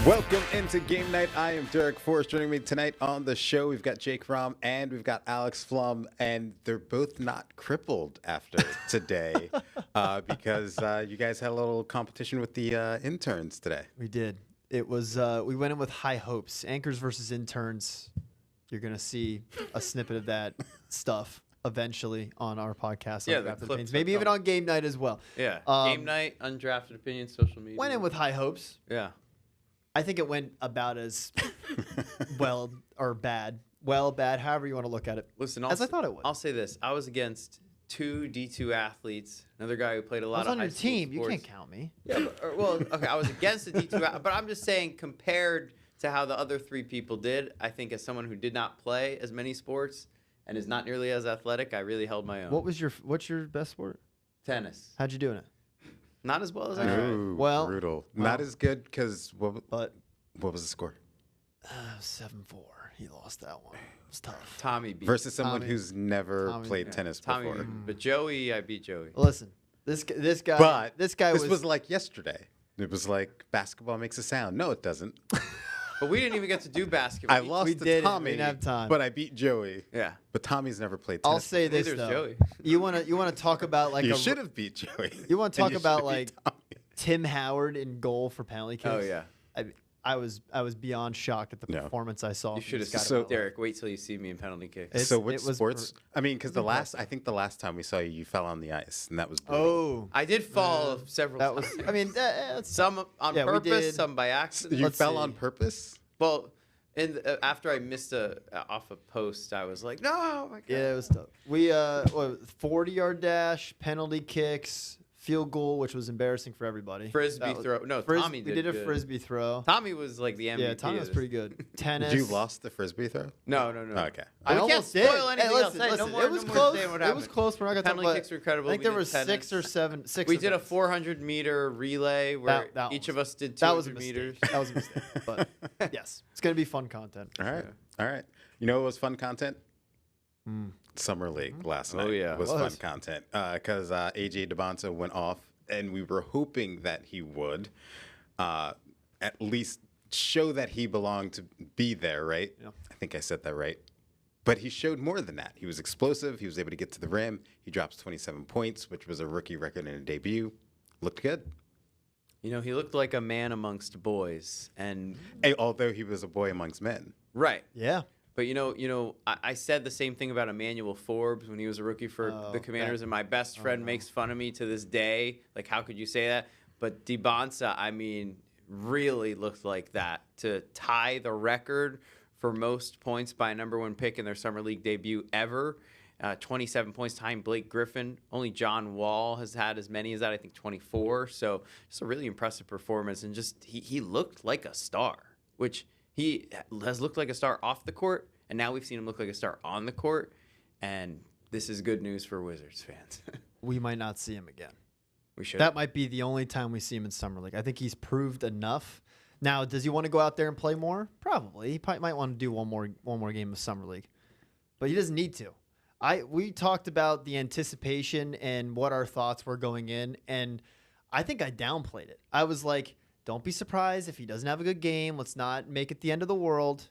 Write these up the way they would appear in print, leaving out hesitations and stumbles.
Welcome into Game Night. I am Derek Forrest. Joining me tonight on the show, we've got Jake Fromm and we've got Alex Flum, and they're both not crippled after today because you guys had a little competition with the interns today. We did. It was we went in with high hopes. Anchors versus interns. You're gonna see a snippet of that stuff eventually on our podcast. Yeah, on the Undrafted clips Opinions. are Maybe even coming. on game night as well. Yeah. Game night, undrafted opinions, social media. Went in with high hopes. Yeah. I think it went about as well or bad. Well, bad, however you want to look at it. Listen, as I thought it would. I'll say this. I was against two D2 athletes. Another guy who played a lot I was of on high your school team. You sports. can't count me. Yeah, well, okay, I was against the D2, but I'm just saying compared to how the other three people did, I think as someone who did not play as many sports and is not nearly as athletic, I really held my own. What's your best sport? Tennis. How'd you do in it? Not as well as I tried. Ooh, Well- brutal. well. Not as good because what was the score? 7-4. He lost that one. It was tough. Tommy beat Versus someone Tommy. who's never Tommy, played yeah. tennis Tommy, before. but Joey, I beat Joey. Listen, this guy. But this guy this was like yesterday. It was like basketball makes a sound. No, it doesn't. But we didn't even get to do basketball. I lost we to did it. We Tommy, didn't have time. but I beat Joey. Yeah. But Tommy's never played I'll tennis. say this Neither's though. Joey. You wanna talk about like You a should have beat Joey. You wanna And talk you about, should have beat like, Tommy. Tim Howard in goal for penalty kicks. Oh, yeah. I was beyond shocked at the No. performance I saw. You from should have this guy. So- Derek, wait till you see me in penalty kicks. It's- So which it was sports? I mean, because impressive. I think the last time we saw you, you fell on the ice, and that was brutal. Oh, I did fall several that was. times. I mean, that's Some on Yeah, we purpose, did. some by accident. You let's fell see. on purpose. Well, after I missed off a post, I was like, no, oh my God. yeah, it was tough. We 40-yard dash, penalty kicks, field goal, which was embarrassing for everybody. Frisbee That was- throw. No, We Tommy did a good. frisbee throw. Tommy was like the MVP. Yeah, Tommy of was this. pretty good. Tennis. You lost the frisbee throw. No. Okay. I We can't almost did. spoil anything else. Listen, Hey, no listen, more- it was no more close. saying what It was happened. close. We're not gonna talk Penalty about. kicks were incredible. I think We there did were tennis. 6 or 7. We did a events. 400-meter relay where That each was- of us did That was a 200 mistake. meters. That was a mistake. But yes, it's gonna be fun content. All right. Yeah. All right. You know what was fun content? Summer League last night yeah. was Was. fun content because AJ DeBonta went off, and we were hoping that he would at least show that he belonged to be there, right? Yeah. I think I said that right. But he showed more than that. He was explosive. He was able to get to the rim. He drops 27 points, which was a rookie record in a debut. Looked good. You know, he looked like a man amongst boys. And Although he was a boy amongst men. right. Yeah. But I said the same thing about Emmanuel Forbes when he was a rookie for the Commanders, and my best friend makes fun of me to this day. Like, how could you say that? But DeBonta, I mean, really looked like that to tie the record for most points by a number 1 pick in their summer league debut ever. 27 points, tying Blake Griffin. Only John Wall has had as many as that. I think 24. So just a really impressive performance, and just he looked like a star, which. He has looked like a star off the court, and now we've seen him look like a star on the court, and this is good news for Wizards fans. We might not see him again. We should. That might be the only time we see him in summer league. I think he's proved enough. Now, does he want to go out there and play more? Probably. He might want to do one more game of summer league, but he doesn't need to. We talked about the anticipation and what our thoughts were going in, and I think I downplayed it. I was like, don't be surprised if he doesn't have a good game. Let's not make it the end of the world.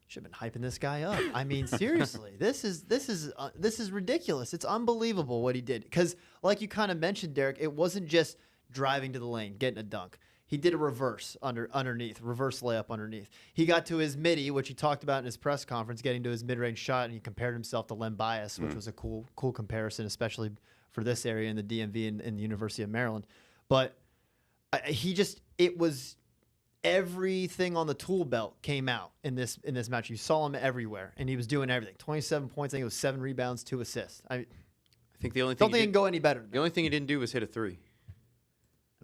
Should have been hyping this guy up. I mean, seriously, this is ridiculous. It's unbelievable what he did. Because, like you kind of mentioned, Derek, it wasn't just driving to the lane, getting a dunk. He did a reverse underneath, reverse layup underneath. He got to his midi, which he talked about in his press conference, getting to his mid-range shot, and he compared himself to Len Bias, which was a cool comparison, especially for this area in the DMV and the University of Maryland. But it was everything on the tool belt came out in this match. You saw him everywhere, and he was doing everything. 27 points. I think it was 7 rebounds, 2 assists. I think the only don't thing think it can go any better. the only thing he didn't do was hit a 3.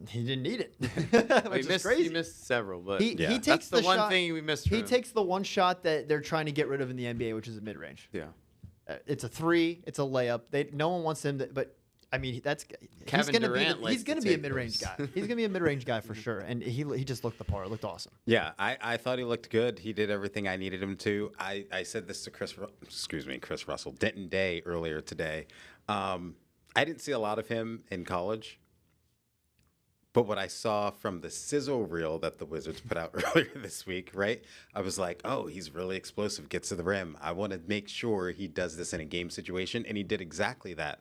He didn't need it, Well, which is crazy. He missed several, but He that's takes the one shot, thing we missed. From He him. takes the one shot that they're trying to get rid of in the NBA, which is a mid-range. Yeah. It's a 3. It's a layup. No one wants him to, but I mean, Kevin Durant he's likes going to to be a take mid-range those. guy. He's going to be a mid-range guy for sure, and he just looked the part. It looked awesome. Yeah, I thought he looked good. He did everything I needed him to. I said this to Chris Russell, Denton Day earlier today. I didn't see a lot of him in college, But what I saw from the sizzle reel that the Wizards put out earlier this week, right? I was like, oh, he's really explosive, gets to the rim. I want to make sure he does this in a game situation. And he did exactly that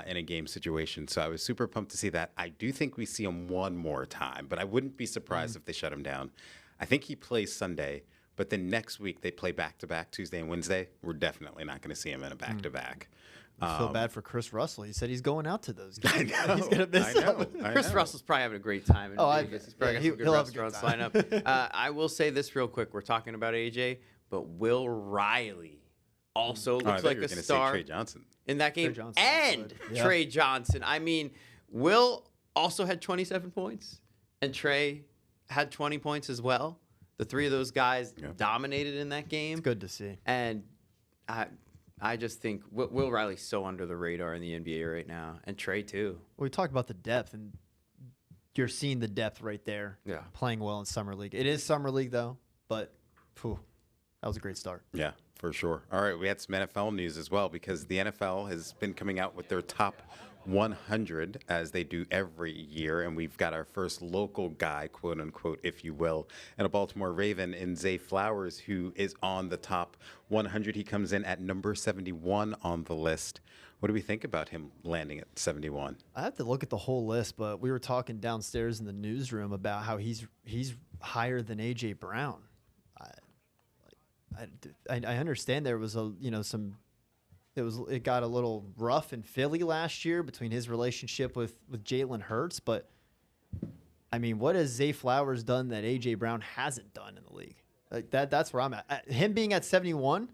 in a game situation. So I was super pumped to see that. I do think we see him one more time, but I wouldn't be surprised if they shut him down. I think he plays Sunday, but then next week they play back-to-back Tuesday and Wednesday. We're definitely not going to see him in a back-to-back. I feel bad for Chris Russell. He said he's going out to those I games. know, He's going to miss them. Chris Russell's probably having a great time in Vegas. He's probably got some good he'll have a good restaurants time. line up. I will say this real quick. We're talking about AJ, but Will Riley also looks like a star Trey Johnson. in that game. Johnson And Yeah. Trey Johnson. I mean, Will also had 27 points, and Trey had 20 points as well. The three of those guys dominated in that game. It's good to see. And I just think Will Riley's so under the radar in the NBA right now, and Trey too. Well, we talked about the depth, and you're seeing the depth right there. Yeah. Playing well in Summer League. It is Summer League, though, but that was a great start. Yeah, for sure. All right, we had some NFL news as well because the NFL has been coming out with their top 100 as they do every year, and we've got our first local guy, quote unquote, if you will, and a Baltimore Raven in Zay Flowers, who is on the top 100. He comes in at number 71 on the list. What do we think about him landing at 71? I have to look at the whole list, but we were talking downstairs in the newsroom about how he's higher than AJ Brown. I understand there was it got a little rough in Philly last year between his relationship with Jalen Hurts, but I mean, what has Zay Flowers done that AJ Brown hasn't done in the league? Like that's where I'm at. Him being at 71,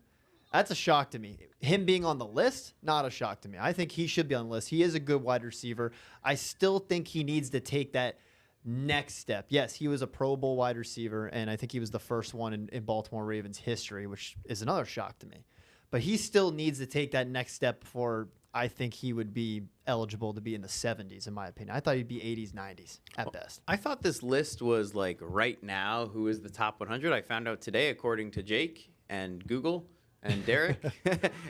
that's a shock to me. Him being on the list, not a shock to me. I think he should be on the list. He is a good wide receiver. I still think he needs to take that next step. Yes, he was a Pro Bowl wide receiver, and I think he was the first one in Baltimore Ravens history, which is another shock to me. But he still needs to take that next step before I think he would be eligible to be in the 70s, in my opinion. I thought he'd be 80s, 90s at best. I thought this list was like right now who is the top 100. I found out today, according to Jake and Google and Derek,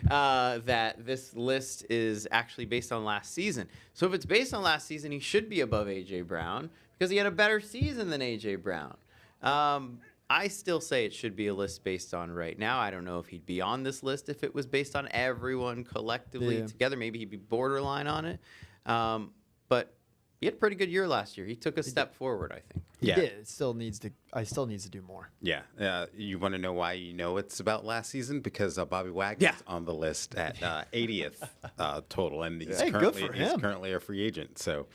that this list is actually based on last season. So if it's based on last season, he should be above A.J. Brown because he had a better season than A.J. Brown. I still say it should be a list based on right now. I don't know if he'd be on this list if it was based on everyone collectively together. Maybe he'd be borderline on it. But he had a pretty good year last year. He took a step forward, I think. He did. It still needs to do more. Yeah. You want to know why you know it's about last season? Because Bobby Wagner's on the list at 80th total, and he's currently a free agent. So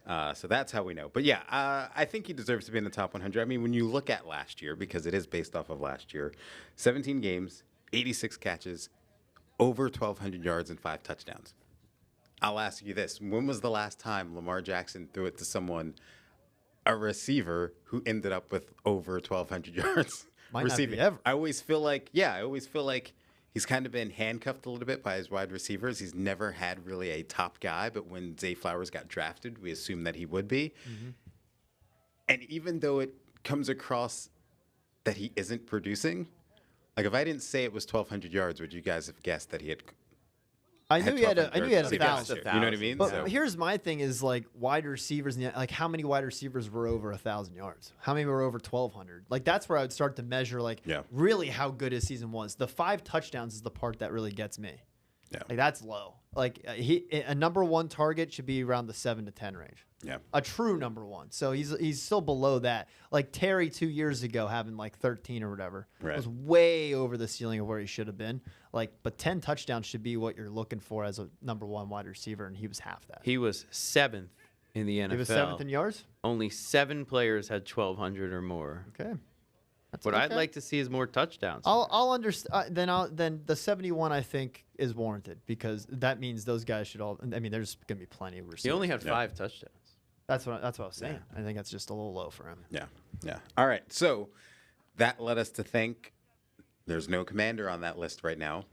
that's how we know. But yeah, I think he deserves to be in the top 100. I mean, when you look at last year, because it is based off of last year, 17 games, 86 catches, over 1,200 yards, and 5 touchdowns. I'll ask you this. When was the last time Lamar Jackson threw it to someone, a receiver, who ended up with over 1,200 yards receiving? Not be ever. I always feel like he's kind of been handcuffed a little bit by his wide receivers. He's never had really a top guy, but when Zay Flowers got drafted, we assumed that he would be. Mm-hmm. And even though it comes across that he isn't producing, like if I didn't say it was 1,200 yards, would you guys have guessed that he had? I knew he had 1,000. You know what I mean? But here's my thing: is like wide receivers. Like how many wide receivers were over 1,000 yards? How many were over 1,200? Like that's where I would start to measure really how good his season was. The 5 touchdowns is the part that really gets me. Yeah, like that's low. Like a number 1 target should be around the 7 to 10 range. Yeah, a true number 1. So he's still below that. Like Terry 2 years ago having like 13 or whatever was way over the ceiling of where he should have been. Like, but 10 touchdowns should be what you're looking for as a number 1 wide receiver, and he was half that. He was 7th in the NFL. He was 7th in yards. Only 7 players had 1,200 or more. Okay. What I'd like to see is more touchdowns. I'll understand. Then the 71 I think is warranted because that means those guys should all. I mean, there's going to be plenty of receivers. He only had 5 touchdowns. That's what I was saying. I think that's just a little low for him. Yeah. All right. So that led us to think there's no commander on that list right now.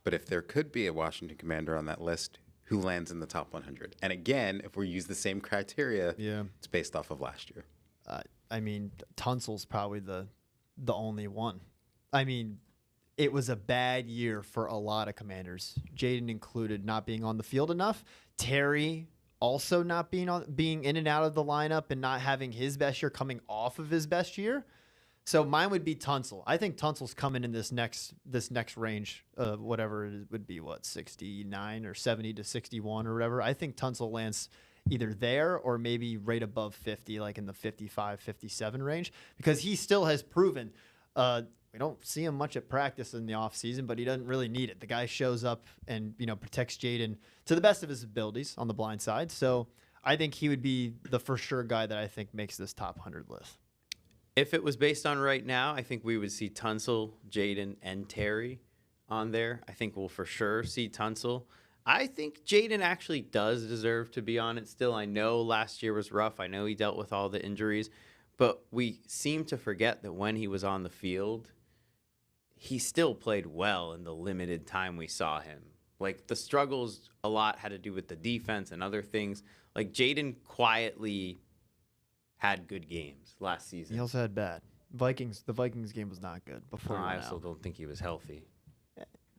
But if there could be a Washington commander on that list, who lands in the top 100? And again, if we use the same criteria, it's based off of last year. I mean, Tunsil's probably the only one. I mean, it was a bad year for a lot of commanders, Jaden included, not being on the field enough. Terry also not being in and out of the lineup and not having his best year coming off of his best year. So mine would be Tunsil. I think Tunsil's coming in this next range of whatever it would be, 69 or 70 to 61 or whatever. I think Tunsil lands either there or maybe right above 50, like in the 55, 57 range, because he still has proven. We don't see him much at practice in the offseason, but he doesn't really need it. The guy shows up and protects Jaden to the best of his abilities on the blind side. So I think he would be the for sure guy that I think makes this top 100 list. If it was based on right now, I think we would see Tunsil, Jaden, and Terry on there. I think we'll for sure see Tunsil. I think Jaden actually does deserve to be on it still. I know last year was rough. I know he dealt with all the injuries. But we seem to forget that when he was on the field, he still played well in the limited time we saw him. Like, the struggles a lot had to do with the defense and other things. Like, Jaden quietly had good games last season. He also had bad. The Vikings game was not good before. No, I also don't think he was healthy.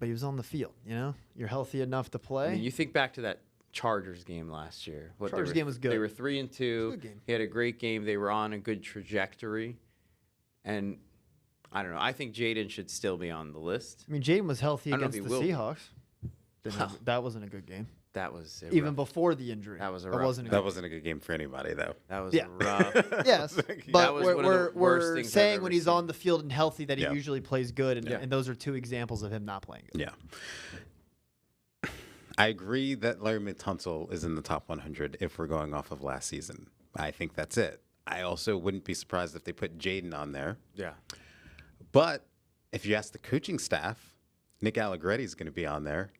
But he was on the field, You're healthy enough to play. I mean, you think back to that Chargers game last year. Chargers game was good. They were 3-2. He had a great game. They were on a good trajectory. And I don't know. I think Jaden should still be on the list. I mean, Jaden was healthy against the Seahawks. That wasn't a good game. That was even before the injury. That was a rough. Wasn't a good game for anybody, though. That was rough. Yes, but we're saying when he's seen. on the field and healthy that he Yeah. usually plays good, and those are two examples of him not playing good. Yeah. I agree that Larry Tunsil is in the top 100 if we're going off of last season. I think that's it. I also wouldn't be surprised if they put Jaden on there. Yeah. But if you ask the coaching staff, Nick Allegretti is going to be on there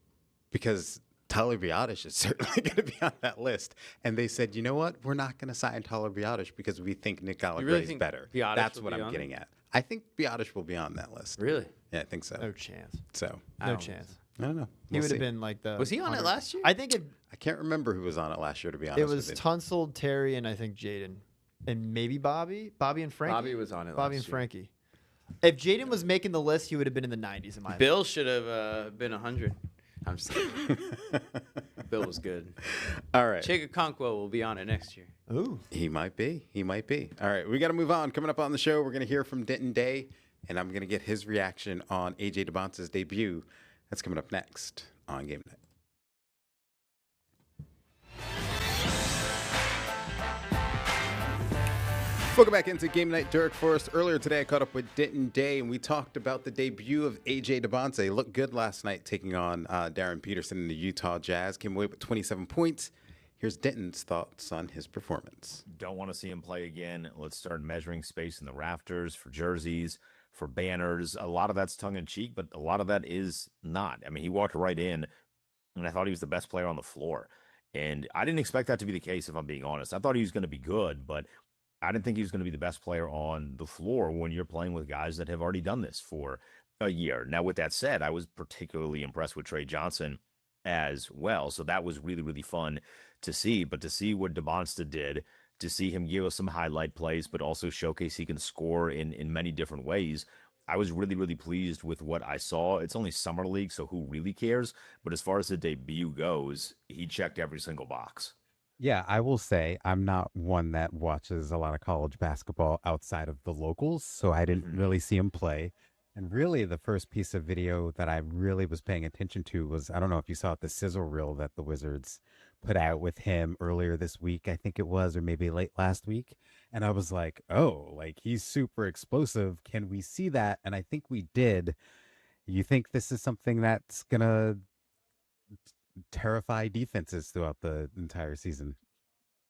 because Tyler Biotish is certainly going to be on that list. And they said, you know what? We're not going to sign Tyler Biotish because we think Nick Allegretti is better. Biotish That's will what be I'm on getting at. I think Biotish will be on that list. Really? Yeah, I think so. No chance. So No chance. I don't know. He would have been like the. Was he on it 100. last year? I think I can't remember who was on it last year, to be honest. it was with you. Tunsil, Terry, and I think Jaden, and maybe Bobby and Frankie. Bobby was on it Bobby last and year. Frankie. If Jaden was making the list, he would have been in the 90s in my opinion. Bill should have been 100. I'm just kidding. Bill was good. All right. Chega Conquo will be on it next year. Ooh. He might be. All right. We got to move on. Coming up on the show, we're going to hear from Denton Day, and I'm going to get his reaction on A.J. DeBonce's debut. That's coming up next on Game Night. Welcome back into Game Night. Derek Forrest. Earlier today, I caught up with Denton Day, and we talked about the debut of A.J. DeBonce. He looked good last night taking on Darren Peterson in the Utah Jazz. Came away with 27 points. Here's Denton's thoughts on his performance. Don't want to see him play again. Let's start measuring space in the rafters for jerseys, for banners. A lot of that's tongue-in-cheek, but a lot of that is not. I mean, he walked right in, and I thought he was the best player on the floor. And I didn't expect that to be the case, if I'm being honest. I thought he was going to be good, but I didn't think he was going to be the best player on the floor when you're playing with guys that have already done this for a year. Now, with that said, I was particularly impressed with Trey Johnson as well. So that was really, really fun to see. But to see what DeBonsta did, to see him give us some highlight plays, but also showcase he can score in many different ways, I was really, really pleased with what I saw. It's only Summer League, so who really cares? But as far as the debut goes, he checked every single box. Yeah, I will say I'm not one that watches a lot of college basketball outside of the locals, so I didn't really see him play. And really, the first piece of video that I really was paying attention to was, I don't know if you saw it, the sizzle reel that the Wizards put out with him earlier this week, I think it was, or maybe late last week. And I was like, oh, like he's super explosive. Can we see that? And I think we did. You think this is something that's going to terrify defenses throughout the entire season?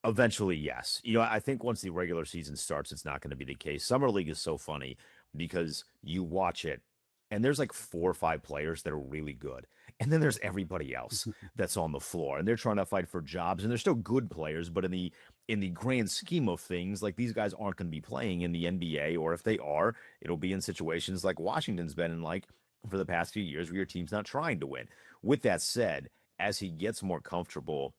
Eventually, yes. I think once the regular season starts, it's not going to be the case. Summer League is so funny because you watch it and there's like 4 or 5 players that are really good. And then there's everybody else that's on the floor and they're trying to fight for jobs and they're still good players. But in the grand scheme of things, like these guys aren't going to be playing in the NBA, or if they are, it'll be in situations like Washington's been in like for the past few years where your team's not trying to win. With that said, as he gets more comfortable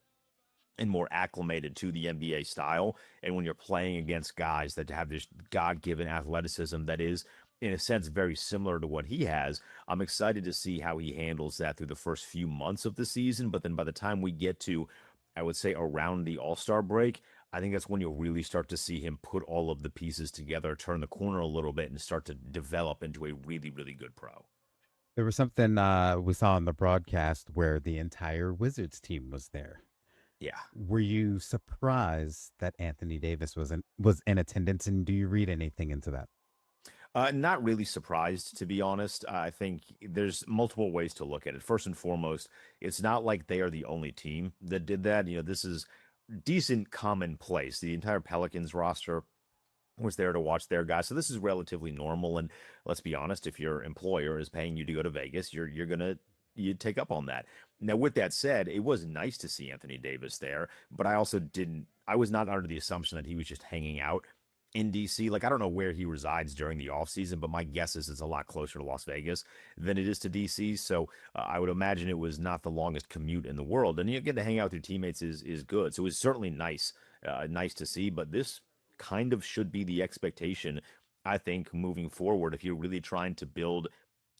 and more acclimated to the NBA style, and when you're playing against guys that have this God-given athleticism that is, in a sense, very similar to what he has, I'm excited to see how he handles that through the first few months of the season. But then by the time we get to I would say around the All-Star break, I think that's when you'll really start to see him put all of the pieces together, turn the corner a little bit, and start to develop into a really, really good pro. There was something we saw on the broadcast where the entire Wizards team was there. Yeah. Were you surprised that Anthony Davis was in attendance, and do you read anything into that? Not really surprised, to be honest. I think there's multiple ways to look at it. First and foremost, it's not like they are the only team that did that. This is decent commonplace. The entire Pelicans roster was there to watch their guys. So this is relatively normal. And let's be honest, if your employer is paying you to go to Vegas, you're gonna you take up on that. Now, with that said, it was nice to see Anthony Davis there, but I was not under the assumption that he was just hanging out in DC. Like, I don't know where he resides during the offseason, but my guess is it's a lot closer to Las Vegas than it is to DC. So I would imagine it was not the longest commute in the world. And you get to hang out with your teammates is good. So it was certainly nice to see. But this kind of should be the expectation, I think, moving forward. If you're really trying to build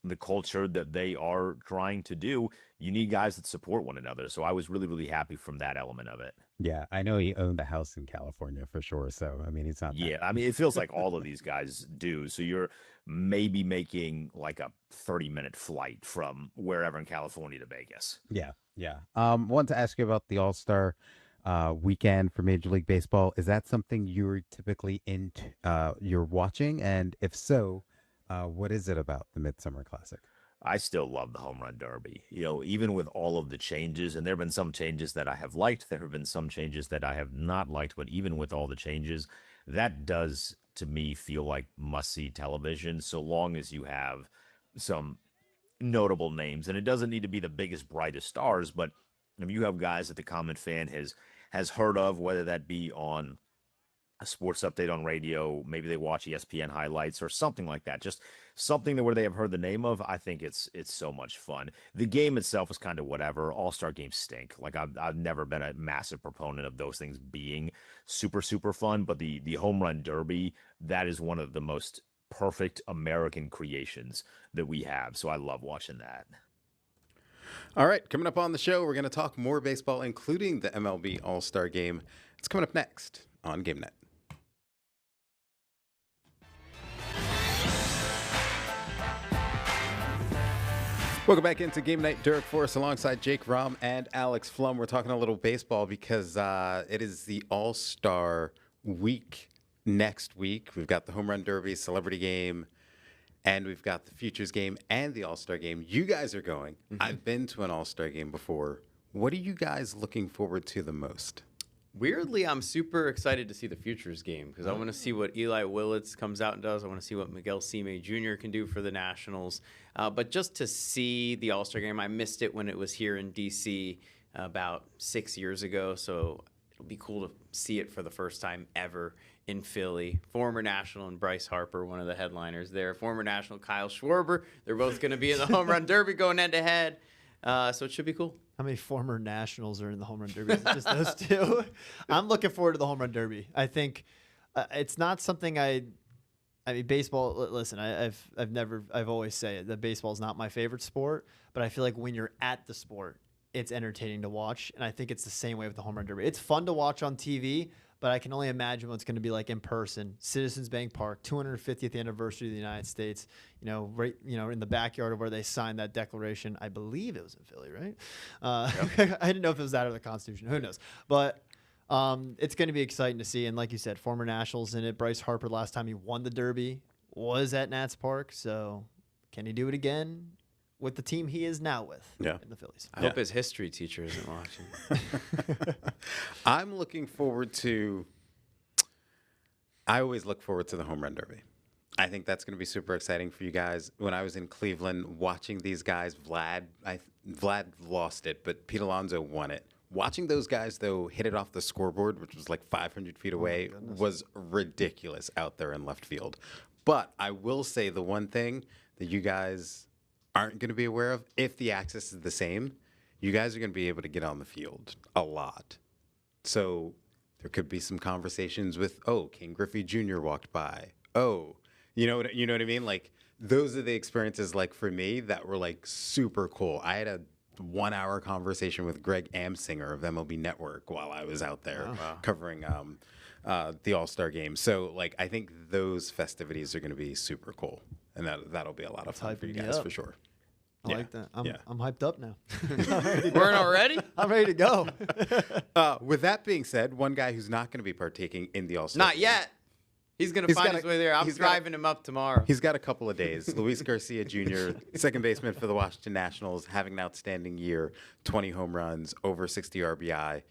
the culture that they are trying to do, you need guys that support one another. So I was really, really happy from that element of it. Yeah, I know he owned a house in California for sure. So, I mean, he's not. Yeah, I mean, it feels like all of these guys do. So you're maybe making like a 30-minute flight from wherever in California to Vegas. Yeah, yeah. Wanted to ask you about the All-Star weekend for Major League Baseball. Is that something you're typically you're watching? And if so, what is it about the Midsummer Classic? I still love the Home Run Derby. Even with all of the changes, and there have been some changes that I have liked, there have been some changes that I have not liked, but even with all the changes, that does, to me, feel like must-see television, so long as you have some notable names. And it doesn't need to be the biggest, brightest stars, but if you have guys that the common fan has heard of, whether that be on a sports update on radio, maybe they watch ESPN highlights or something like that. Just something where they have heard the name of. I think it's so much fun. The game itself is kind of whatever. All-Star games stink. Like I've never been a massive proponent of those things being super, super fun. But the Home Run Derby, that is one of the most perfect American creations that we have. So I love watching that. All right, coming up on the show, we're going to talk more baseball, including the MLB All-Star Game. It's coming up next on GameNet. Welcome back into Game Night. Derek Forrest alongside Jake Rom and Alex Flum. We're talking a little baseball because it is the All-Star week next week. We've got the Home Run Derby, Celebrity Game, and we've got the Futures Game and the All-Star Game. You guys are going. Mm-hmm. I've been to an All-Star Game before. What are you guys looking forward to the most? Weirdly, I'm super excited to see the Futures Game because I want to see what Eli Willits comes out and does. I want to see what Miguel Sime Jr. can do for the Nationals. But just to see the All-Star Game, I missed it when it was here in D.C. About 6 years ago. So it'll be cool to see it for the first time ever in Philly. Former National and Bryce Harper, one of the headliners there. Former National Kyle Schwarber. They're both going to be in the Home Run Derby going head-to-head. So it should be cool. How many former Nationals are in the Home Run Derby? Is it just those two? I'm looking forward to the Home Run Derby. I think it's not something I mean, baseball. Listen, I've always said that baseball is not my favorite sport, but I feel like when you're at the sport, it's entertaining to watch, and I think it's the same way with the Home Run Derby. It's fun to watch on TV, but I can only imagine what it's going to be like in person. Citizens Bank Park, 250th anniversary of the United States. Right, in the backyard of where they signed that declaration. I believe it was in Philly, right? Yep. I didn't know if it was that or the Constitution. Who knows? But it's going to be exciting to see. And like you said, former Nationals in it. Bryce Harper, last time he won the Derby, was at Nats Park. So can he do it again with the team he is now with in the Phillies? I hope his history teacher isn't watching. I'm looking forward to – I always look forward to the Home Run Derby. I think that's going to be super exciting for you guys. When I was in Cleveland watching these guys, Vlad lost it, but Pete Alonso won it. Watching those guys, though, hit it off the scoreboard, which was like 500 feet away, was ridiculous out there in left field. But I will say the one thing that you guys aren't going to be aware of, if the axis is the same, you guys are going to be able to get on the field a lot. So there could be some conversations with, King Griffey Jr. walked by. You know what I mean? Like, those are the experiences, like, for me, that were, like, super cool. I had a 1-hour conversation with Greg Amsinger of MLB Network while I was out there covering the All-Star game. So, like, I think those festivities are going to be super cool, and that'll be a lot of fun for you guys for sure. I like that. I'm hyped up now. Weren't already? I'm ready to go. With that being said, one guy who's not going to be partaking in the All-Star Not game, yet. He's going to find his way there. I'm driving him up tomorrow. He's got a couple of days. Luis Garcia Jr., second baseman for the Washington Nationals, having an outstanding year, 20 home runs, over 60 RBI.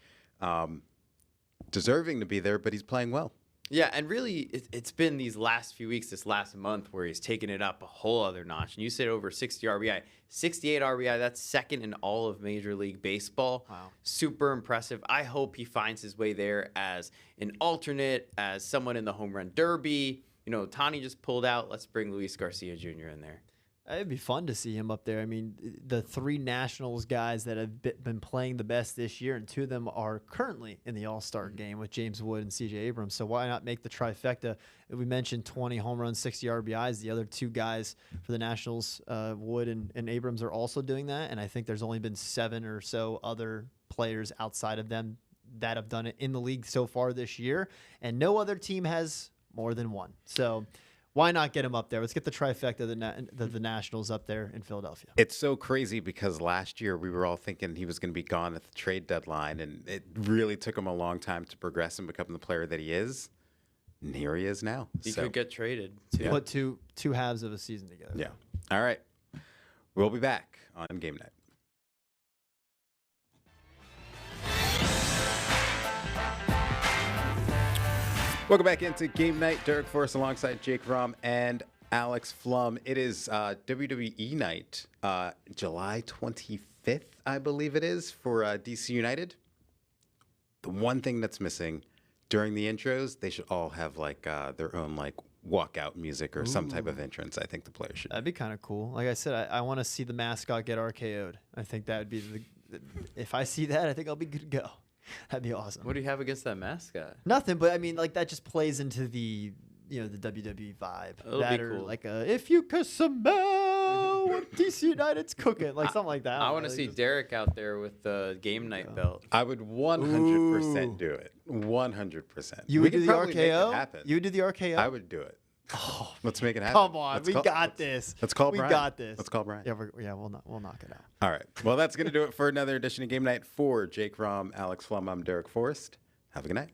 Deserving to be there, but he's playing well. Yeah, and really, it's been these last few weeks, this last month, where he's taken it up a whole other notch. And you said over 60 RBI. 68 RBI, that's second in all of Major League Baseball. Wow. Super impressive. I hope he finds his way there as an alternate, as someone in the home run derby. You know, Tani just pulled out. Let's bring Luis Garcia Jr. in there. It'd be fun to see him up there. I mean, the 3 Nationals guys that have been playing the best this year, and 2 of them are currently in the All-Star game with James Wood and C.J. Abrams. So why not make the trifecta? We mentioned 20 home runs, 60 RBIs. The other 2 guys for the Nationals, Wood and Abrams, are also doing that. And I think there's only been 7 or so other players outside of them that have done it in the league so far this year. And no other team has more than 1. So why not get him up there? Let's get the trifecta of the Nationals up there in Philadelphia. It's so crazy because last year we were all thinking he was going to be gone at the trade deadline, and it really took him a long time to progress and become the player that he is. And here he is now. He could get traded, too. Put two halves of a season together. Yeah. All right. We'll be back on Game Night. Welcome back into Game Night. Derek Forrest alongside Jake Rom and Alex Flum. It is WWE Night, July 25th, I believe it is, for DC United. The one thing that's missing during the intros, they should all have like their own like walkout music or some type of entrance. I think the players should. That'd be kind of cool. Like I said, I want to see the mascot get RKO'd. I think that would be if I see that, I think I'll be good to go. That'd be awesome. What do you have against that mascot? Nothing, but I mean, like that just plays into the the WWE vibe. It'll that be or cool. like if you could smell what DC United's cooking, like something like that. I want to see Derek out there with the Game Night belt. I would 100% do it. 100%. You We would do could the probably make it RKO. happen. You would do the RKO. I would do it. Oh, let's make it happen. come on, Let's got this. Let's call we Brian. got this. Let's call Brian. Yeah, we'll knock it out. All right. Well, that's going to do it for another edition of Game Night. For Jake Rom, Alex Flum, I'm Derek Forrest. Have a good night.